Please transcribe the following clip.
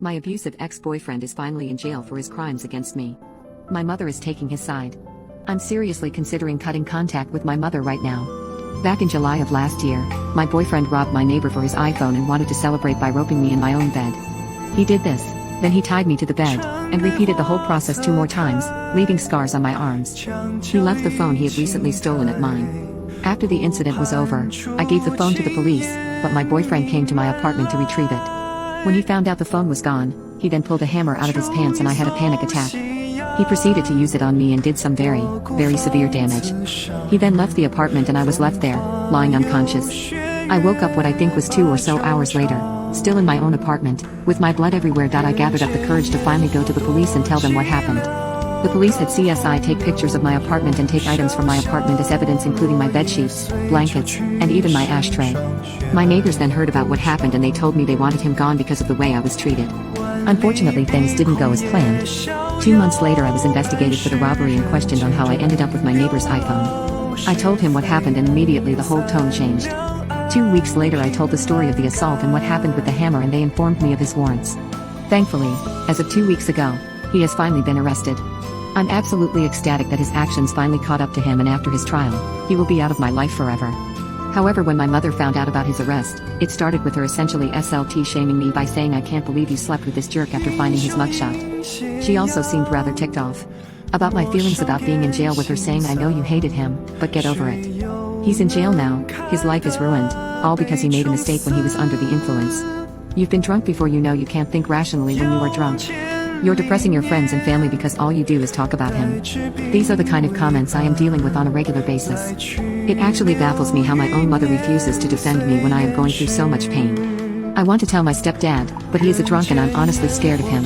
My abusive ex-boyfriend is finally in jail for his crimes against me. My mother is taking his side. I'm seriously considering cutting contact with my mother right now. Back in July of last year, my boyfriend robbed my neighbor for his iPhone and wanted to celebrate by roping me in my own bed. He did this, then he tied me to the bed, and repeated the whole process 2 more times, leaving scars on my arms. He left the phone he had recently stolen at mine. After the incident was over, I gave the phone to the police, but my boyfriend came to my apartment to retrieve it. When he found out the phone was gone, he then pulled a hammer out of his pants and I had a panic attack. He proceeded to use it on me and did some very severe damage. He then left the apartment and I was left there, lying unconscious. I woke up what I think was 2 or so hours later, still in my own apartment, with my blood everywhere. I gathered up the courage to finally go to the police and tell them what happened. The police had CSI take pictures of my apartment and take items from my apartment as evidence, including my bedsheets, blankets, and even my ashtray. My neighbors then heard about what happened and they told me they wanted him gone because of the way I was treated. Unfortunately, things didn't go as planned. 2 months later, I was investigated for the robbery and questioned on how I ended up with my neighbor's iPhone. I told him what happened and immediately the whole tone changed. 2 weeks later, I told the story of the assault and what happened with the hammer, and they informed me of his warrants. Thankfully, as of 2 weeks ago, he has finally been arrested. I'm absolutely ecstatic that his actions finally caught up to him, and after his trial, he will be out of my life forever. However, when my mother found out about his arrest, it started with her essentially SLT shaming me by saying, "I can't believe you slept with this jerk," after finding his mugshot. She also seemed rather ticked off about my feelings about being in jail, with her saying, "I know you hated him, but get over it. He's in jail now, his life is ruined, all because he made a mistake when he was under the influence. You've been drunk before, you know you can't think rationally when you are drunk. You're depressing your friends and family because all you do is talk about him." These are the kind of comments I am dealing with on a regular basis. It actually baffles me how my own mother refuses to defend me when I am going through so much pain. I want to tell my stepdad, but he is a drunk and I'm honestly scared of him.